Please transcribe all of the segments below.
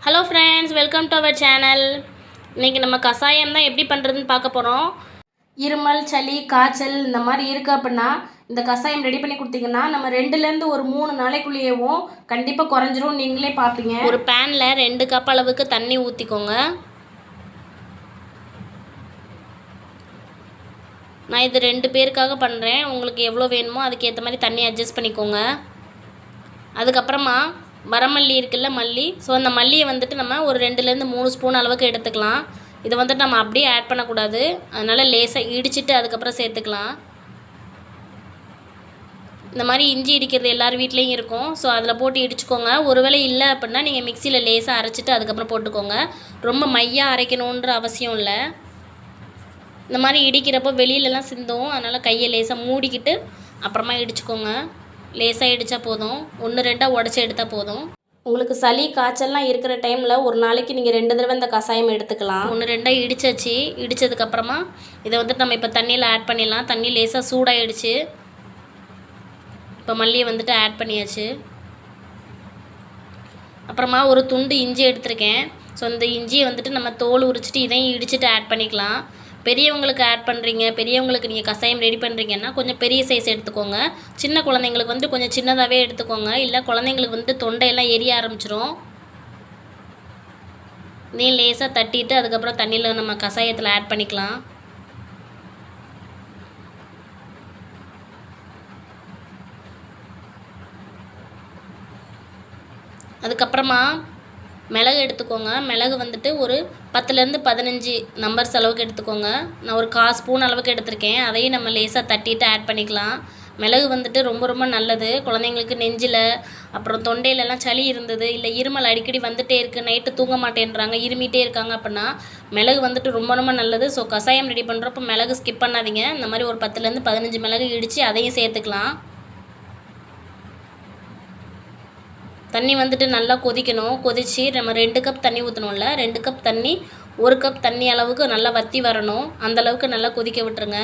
Hello friends, welcome to our channel. இன்றைக்கி நம்ம கசாயம் தான் எப்படி பண்ணுறதுன்னு பார்க்க போகிறோம். இருமல், சளி, காய்ச்சல் இந்த மாதிரி இருக்குது அப்படின்னா இந்த கசாயம் ரெடி பண்ணி கொடுத்தீங்கன்னா நம்ம 2லேருந்து ஒரு 3 நாளைக்குள்ளேயேவும் கண்டிப்பாக குறைஞ்சிரும். நீங்களே பார்ப்பீங்க. ஒரு பேனில் 2 கப் அளவுக்கு தண்ணி ஊற்றிக்கோங்க. நான் இது 2 பேருக்காக பண்ணுறேன். உங்களுக்கு எவ்வளோ வேணுமோ அதுக்கேற்ற மாதிரி தண்ணி அட்ஜஸ்ட் பண்ணிக்கோங்க. அதுக்கப்புறமா வரமல்லி இருக்குல்ல, மல்லி. ஸோ அந்த மல்லியை வந்துட்டு நம்ம ஒரு 2லேருந்து 3 ஸ்பூன் அளவுக்கு எடுத்துக்கலாம். இதை வந்துட்டு நம்ம அப்படியே ஆட் பண்ணக்கூடாது, அதனால் லேசாக இடிச்சிட்டு அதுக்கப்புறம் சேர்த்துக்கலாம். இந்த மாதிரி இஞ்சி இடிக்கிறது எல்லார் வீட்லேயும் இருக்கும். ஸோ அதில் போட்டு இடிச்சுக்கோங்க. ஒருவேளை இல்லை அப்படின்னா நீங்கள் மிக்சியில் லேசாக அரைச்சிட்டு அதுக்கப்புறம் போட்டுக்கோங்க. ரொம்ப மையாக அரைக்கணுன்ற அவசியம் இல்லை. இந்த மாதிரி இடிக்கிறப்போ வெளியிலலாம் சிந்தும், அதனால் கையை லேசாக மூடிக்கிட்டு அப்புறமா இடிச்சுக்கோங்க. லேசாக இடித்தா போதும், 1-2 உடச்சி எடுத்தால் போதும். உங்களுக்கு சளி காய்ச்சல்லாம் இருக்கிற டைமில் ஒரு நாளைக்கு நீங்கள் 2 தடவை இந்த கசாயம் எடுத்துக்கலாம். 1-2 இடிச்சாச்சு. இடித்ததுக்கப்புறமா இதை வந்துட்டு நம்ம இப்போ தண்ணியில் ஆட் பண்ணிடலாம். தண்ணி லேசாக சூடாகிடுச்சு. இப்போ மல்லியை வந்துட்டு ஆட் பண்ணியாச்சு. அப்புறமா ஒரு துண்டு இஞ்சி எடுத்திருக்கேன். ஸோ இந்த இஞ்சியை வந்துட்டு நம்ம தோல் உரிச்சிட்டு இதையும் இடிச்சிட்டு ஆட் பண்ணிக்கலாம். பெரியவங்களுக்கு ஆட் பண்ணுறீங்க, பெரியவங்களுக்கு நீங்கள் கசாயம் ரெடி பண்ணுறீங்கன்னா கொஞ்சம் பெரிய சைஸ் எடுத்துக்கோங்க. சின்ன குழந்தைங்களுக்கு வந்துட்டு கொஞ்சம் சின்னதாகவே எடுத்துக்கோங்க. இல்லை குழந்தைங்களுக்கு வந்துட்டு தொண்டையெல்லாம் எரிய ஆரம்பிச்சிரும். இதையும் லேசாக தட்டிட்டு அதுக்கப்புறம் தண்ணியில் நம்ம கசாயத்தில் ஆட் பண்ணிக்கலாம். அதுக்கப்புறமா மிளகு எடுத்துக்கோங்க. மிளகு வந்துட்டு ஒரு 10லேருந்து 15 நம்பர்ஸ் அளவுக்கு எடுத்துக்கோங்க. நான் ஒரு 1/4 ஸ்பூன் அளவுக்கு எடுத்திருக்கேன். அதையும் நம்ம லேசாக தட்டிட்டு ஆட் பண்ணிக்கலாம். மிளகு வந்துட்டு ரொம்ப ரொம்ப நல்லது. குழந்தைங்களுக்கு நெஞ்சில் அப்புறம் தொண்டையிலலாம் சளி இருந்தது, இல்லை இருமல் அடிக்கடி வந்துகிட்டே இருக்குது, நைட்டு தூங்க மாட்டேன்றாங்க, இருமிகிட்டே இருக்காங்க அப்படின்னா மிளகு வந்துட்டு ரொம்ப ரொம்ப நல்லது. ஸோ கசாயம் ரெடி பண்ணுறப்போ மிளகு ஸ்கிப் பண்ணாதீங்க. இந்த மாதிரி ஒரு 10லேருந்து 15 மிளகு இடித்து அதையும் சேர்த்துக்கலாம். தண்ணி வந்துட்டு நல்லா கொதிக்கணும். கொதித்து நம்ம 2 கப் தண்ணி ஊற்றணும்ல, 2 கப் தண்ணி 1 கப் தண்ணி அளவுக்கு நல்லா வற்றி வரணும். அந்தளவுக்கு நல்லா கொதிக்க விட்டுருங்க.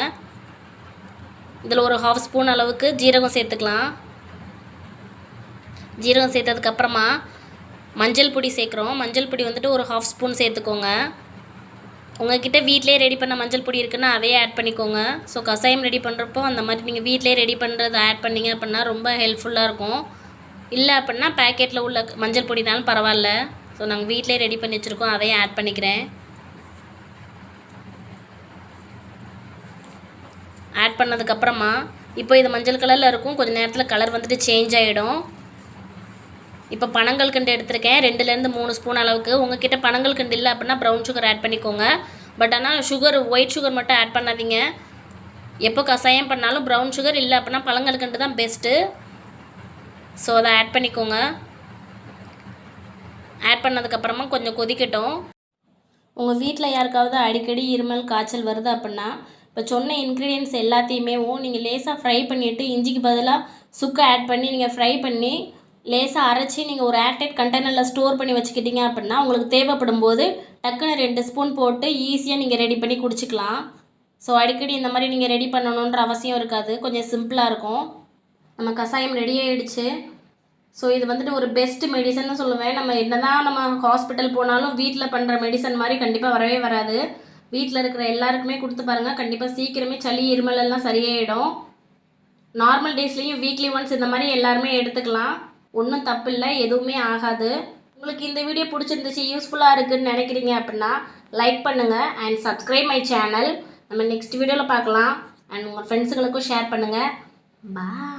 இதில் ஒரு 1/2 ஸ்பூன் அளவுக்கு ஜீரகம் சேர்த்துக்கலாம். ஜீரகம் சேர்த்ததுக்கப்புறமா மஞ்சள் பொடி சேர்க்குறோம். மஞ்சள் பொடி வந்துட்டு ஒரு 1/2 ஸ்பூன் சேர்த்துக்கோங்க. உங்கள்கிட்ட வீட்டிலே ரெடி பண்ண மஞ்சள் பொடி இருக்குன்னா அதையே ஆட் பண்ணிக்கோங்க. ஸோ கசாயம் ரெடி பண்ணுறப்போ அந்த மாதிரி நீங்கள் வீட்டிலே ரெடி பண்ணுறது ஆட் பண்ணிங்க அப்படின்னா ரொம்ப ஹெல்ப்ஃபுல்லாக இருக்கும். இல்லை அப்படின்னா பேக்கெட்டில் உள்ள மஞ்சள் பொடினாலும் பரவாயில்ல. ஸோ நாங்கள் வீட்டிலே ரெடி பண்ணி வச்சுருக்கோம், அதையும் ஆட் பண்ணிக்கிறேன். ஆட் பண்ணதுக்கப்புறமா இப்போ இது மஞ்சள் கலரில் இருக்கும். கொஞ்சம் நேரத்தில் கலர் வந்துட்டு சேஞ்ச் ஆகிடும். இப்போ பனங்கல்கண்டு எடுத்திருக்கேன் 2லேருந்து 3 ஸ்பூன் அளவுக்கு. உங்கள்கிட்ட பனங்கல்கண்டு இல்லை அப்படின்னா ப்ரௌன் சுகர் ஆட் பண்ணிக்கோங்க. பட் ஆனால் ஒயிட் சுகர் மட்டும் ஆட் பண்ணாதீங்க. எப்போ கசாயம் பண்ணாலும் ப்ரௌன் சுகர் இல்லை அப்படின்னா பனங்கல்கண்டு தான் பெஸ்ட்டு. ஸோ அதை ஆட் பண்ணிக்கோங்க. ஆட் பண்ணதுக்கப்புறமா கொஞ்சம் கொதிக்கட்டும். உங்கள் வீட்டில் யாருக்காவது அடிக்கடி இருமல் காய்ச்சல் வருது அப்படின்னா இப்போ சொன்ன இன்க்ரீடியன்ட்ஸ் எல்லாத்தையுமே நீங்கள் லேசாக ஃப்ரை பண்ணிவிட்டு இஞ்சிக்கு பதிலாக சுக்கை ஆட் பண்ணி நீங்கள் ஃப்ரை பண்ணி லேசாக அரைச்சி நீங்கள் ஒரு ஏர்டைட் கண்டெய்னரில் ஸ்டோர் பண்ணி வச்சுக்கிட்டீங்க அப்படின்னா உங்களுக்கு தேவைப்படும் போது டக்குன்னு 2 ஸ்பூன் போட்டு ஈஸியாக நீங்கள் ரெடி பண்ணி குடிச்சிக்கலாம். ஸோ அடிக்கடி இந்த மாதிரி நீங்கள் ரெடி பண்ணணுன்ற அவசியம் இருக்காது. கொஞ்சம் சிம்பிளாக இருக்கும். நம்ம கசாயம் ரெடி ஆகிடுச்சு. ஸோ இது வந்துட்டு ஒரு பெஸ்ட் மெடிசன்னு சொல்லுவேன். நம்ம என்ன தான் நம்ம ஹாஸ்பிட்டல் போனாலும் வீட்டில் பண்ணுற மெடிசன் மாதிரி கண்டிப்பாக வரவே வராது. வீட்டில் இருக்கிற எல்லாருக்குமே கொடுத்து பாருங்கள், கண்டிப்பாக சீக்கிரமே சளி இருமல் எல்லாம் சரியாயிடும். நார்மல் டேஸ்லேயும் வீக்லி ஒன்ஸ் இந்த மாதிரி எல்லாருமே எடுத்துக்கலாம். ஒன்றும் தப்பு இல்லை, எதுவுமே ஆகாது. உங்களுக்கு இந்த வீடியோ பிடிச்சிருந்துச்சு, யூஸ்ஃபுல்லாக இருக்குதுன்னு நினைக்கிறீங்க அப்படின்னா லைக் பண்ணுங்கள் அண்ட் சப்ஸ்கிரைப் மை சேனல். நம்ம நெக்ஸ்ட் வீடியோவில் பார்க்கலாம். அண்ட் உங்கள் ஃப்ரெண்ட்ஸுங்களுக்கும் ஷேர் பண்ணுங்கள். பாய்.